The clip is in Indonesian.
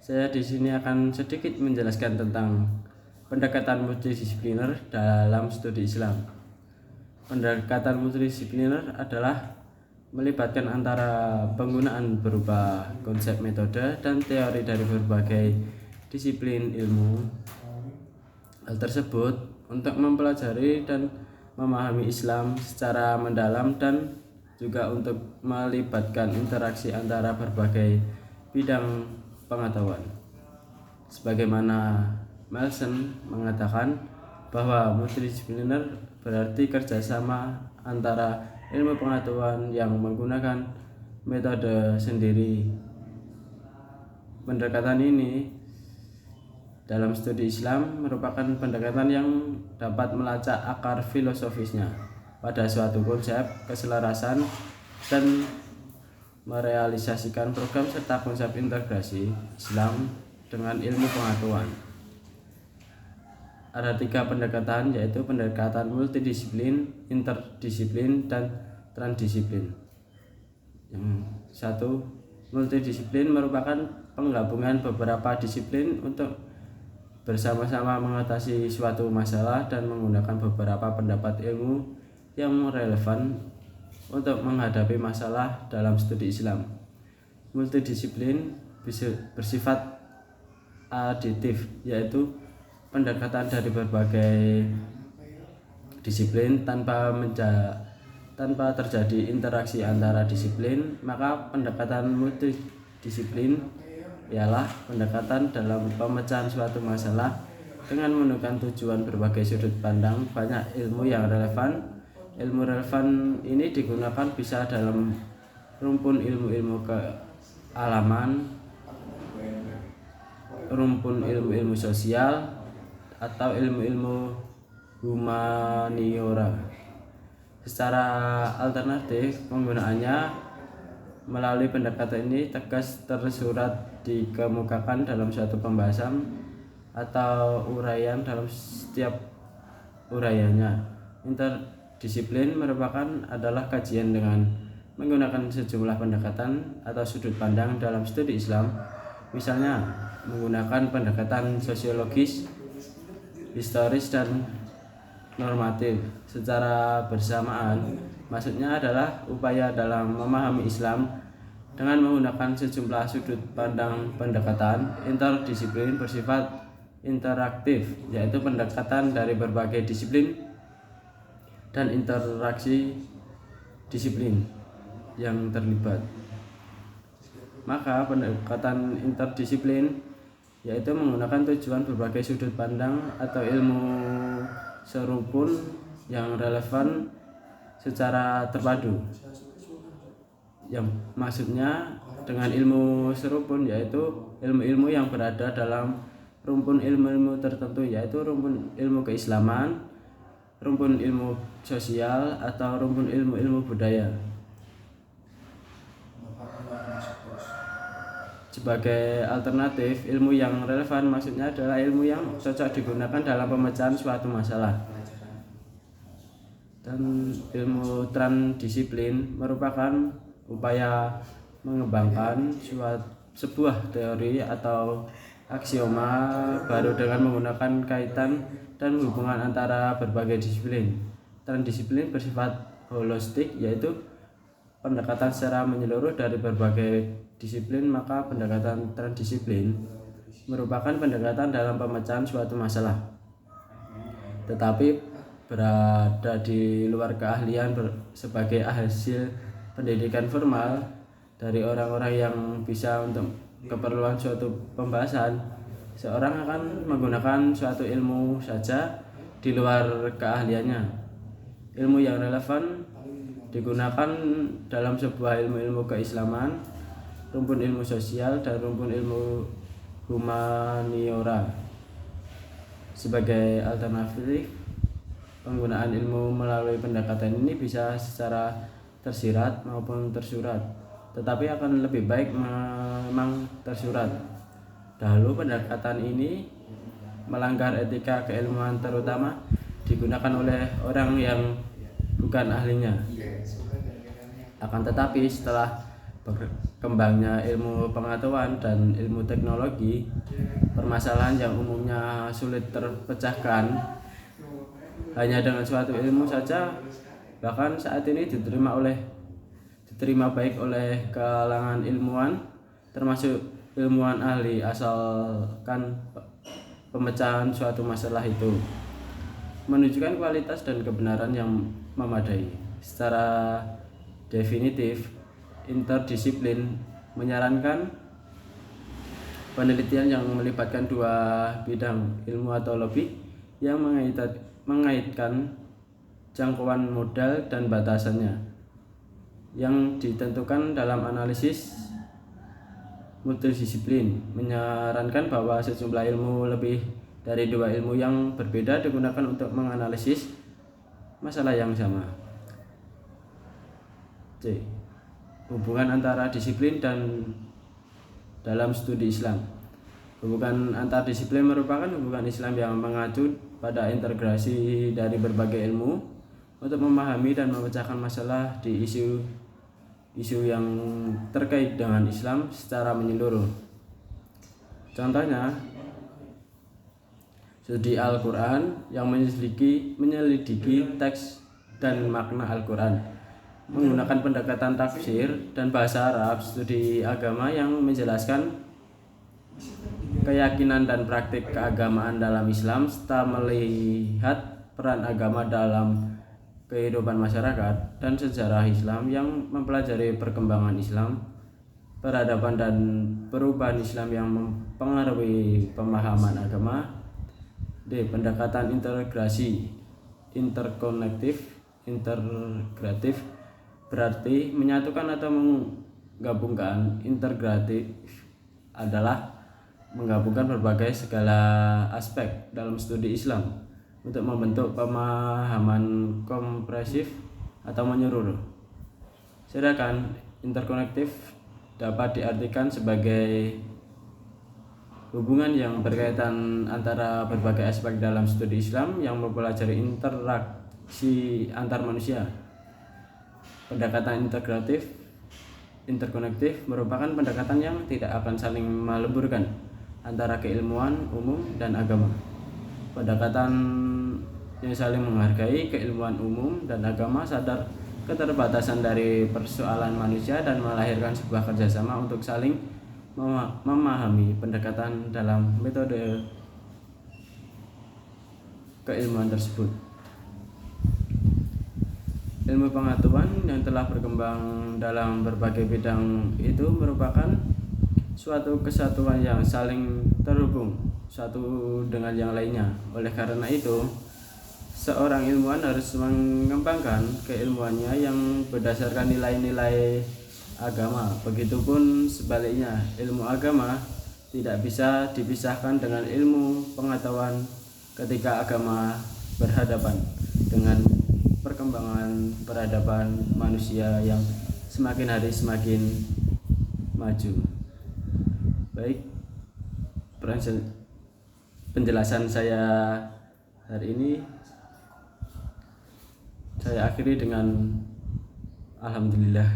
Saya di sini akan sedikit menjelaskan tentang pendekatan multidisipliner dalam studi Islam. Pendekatan multidisipliner adalah melibatkan antara penggunaan berupa konsep, metode, dan teori dari berbagai disiplin ilmu. Hal tersebut untuk mempelajari dan memahami Islam secara mendalam dan juga untuk melibatkan interaksi antara berbagai bidang pengetahuan. Sebagaimana Melson mengatakan bahwa multidisipliner berarti kerjasama antara ilmu pengetahuan yang menggunakan metode sendiri. Pendekatan ini dalam studi Islam merupakan pendekatan yang dapat melacak akar filosofisnya pada suatu konsep, keselarasan, dan merealisasikan program serta konsep integrasi Islam dengan ilmu pengetahuan. Ada 3 pendekatan, yaitu pendekatan multidisiplin, interdisiplin, dan transdisiplin. Yang satu, multidisiplin merupakan penggabungan beberapa disiplin untuk bersama-sama mengatasi suatu masalah dan menggunakan beberapa pendapat ilmu yang relevan untuk menghadapi masalah dalam studi Islam. Multidisiplin bersifat aditif, yaitu pendekatan dari berbagai disiplin tanpa terjadi interaksi antara disiplin. Maka pendekatan multidisiplin ialah pendekatan dalam pemecahan suatu masalah dengan menemukan tujuan berbagai sudut pandang banyak ilmu yang relevan. Ilmu relevan ini digunakan bisa dalam rumpun ilmu-ilmu kealaman, rumpun ilmu-ilmu sosial, atau ilmu-ilmu humaniora. Secara alternatif, penggunaannya melalui pendekatan ini tegas tersurat dikemukakan dalam suatu pembahasan atau uraian dalam setiap uraiannya. Interdisiplin adalah kajian dengan menggunakan sejumlah pendekatan atau sudut pandang dalam studi Islam, misalnya menggunakan pendekatan sosiologis, historis, dan normatif secara bersamaan. Maksudnya adalah upaya dalam memahami Islam dengan menggunakan sejumlah sudut pandang. Pendekatan interdisiplin bersifat interaktif, yaitu pendekatan dari berbagai disiplin dan interaksi disiplin yang terlibat. Maka pendekatan interdisiplin yaitu menggunakan tujuan berbagai sudut pandang atau ilmu serupun yang relevan secara terpadu. Yang maksudnya dengan ilmu serupun yaitu ilmu-ilmu yang berada dalam rumpun ilmu-ilmu tertentu, yaitu rumpun ilmu keislaman, rumpun ilmu sosial, atau rumpun ilmu-ilmu budaya. Sebagai alternatif, ilmu yang relevan maksudnya adalah ilmu yang cocok digunakan dalam pemecahan suatu masalah. Dan ilmu transdisiplin merupakan upaya mengembangkan sebuah teori atau aksioma baru dengan menggunakan kaitan dan hubungan antara berbagai disiplin. Transdisiplin bersifat holistik, yaitu pendekatan secara menyeluruh dari berbagai disiplin. Maka pendekatan transdisiplin merupakan pendekatan dalam pemecahan suatu masalah, tetapi berada di luar keahlian sebagai hasil pendidikan formal dari orang-orang yang bisa untuk keperluan suatu pembahasan. Seorang akan menggunakan suatu ilmu saja di luar keahliannya. Ilmu yang relevan digunakan dalam sebuah ilmu-ilmu keislaman, rumpun ilmu sosial, dan rumpun ilmu humaniora. Sebagai alternatif, penggunaan ilmu melalui pendekatan ini bisa secara tersirat maupun tersurat, tetapi akan lebih baik memang tersurat. Dahulu pendekatan ini melanggar etika keilmuan, terutama digunakan oleh orang yang bukan ahlinya. Akan tetapi setelah berkembangnya ilmu pengetahuan dan ilmu teknologi, permasalahan yang umumnya sulit terpecahkan hanya dengan suatu ilmu saja bahkan saat ini diterima baik oleh kalangan ilmuwan, termasuk ilmuwan ahli, asalkan pemecahan suatu masalah itu menunjukkan kualitas dan kebenaran yang memadai. Secara definitif, interdisiplin menyarankan penelitian yang melibatkan dua bidang ilmu atau lebih yang mengaitkan jangkauan modal dan batasannya yang ditentukan dalam analisis multidisiplin, menyarankan bahwa sejumlah ilmu lebih dari dua ilmu yang berbeda digunakan untuk menganalisis masalah yang sama. C. Hubungan antara disiplin dan dalam studi Islam. Hubungan antar disiplin merupakan hubungan Islam yang mengacu pada integrasi dari berbagai ilmu untuk memahami dan memecahkan masalah di isu yang terkait dengan Islam secara menyeluruh. Contohnya, studi Al-Quran yang menyelidiki teks dan makna Al-Quran menggunakan pendekatan tafsir dan bahasa Arab. Studi agama yang menjelaskan keyakinan dan praktik keagamaan dalam Islam serta melihat peran agama dalam kehidupan masyarakat dan sejarah Islam yang mempelajari perkembangan Islam, peradaban dan perubahan Islam yang mempengaruhi pemahaman agama. D. Pendekatan integrasi integratif berarti menyatukan atau menggabungkan. Integratif adalah menggabungkan berbagai segala aspek dalam studi Islam untuk membentuk pemahaman komprehensif atau menyeluruh. Sedangkan interkonektif dapat diartikan sebagai hubungan yang berkaitan antara berbagai aspek dalam studi Islam yang mempelajari interaksi antar manusia. Pendekatan interkonektif merupakan pendekatan yang tidak akan saling meleburkan antara keilmuan umum dan agama. Pendekatan yang saling menghargai keilmuan umum dan agama sadar keterbatasan dari persoalan manusia dan melahirkan sebuah kerjasama untuk saling memahami pendekatan dalam metode keilmuan tersebut. Ilmu pengetahuan yang telah berkembang dalam berbagai bidang itu merupakan suatu kesatuan yang saling terhubung satu dengan yang lainnya. Oleh karena itu, seorang ilmuwan harus mengembangkan keilmuannya yang berdasarkan nilai-nilai agama. Begitupun sebaliknya, ilmu agama tidak bisa dipisahkan dengan ilmu pengetahuan ketika agama berhadapan dengan perkembangan peradaban manusia yang semakin hari semakin maju. Baik, penjelasan saya hari ini saya akhiri dengan alhamdulillah.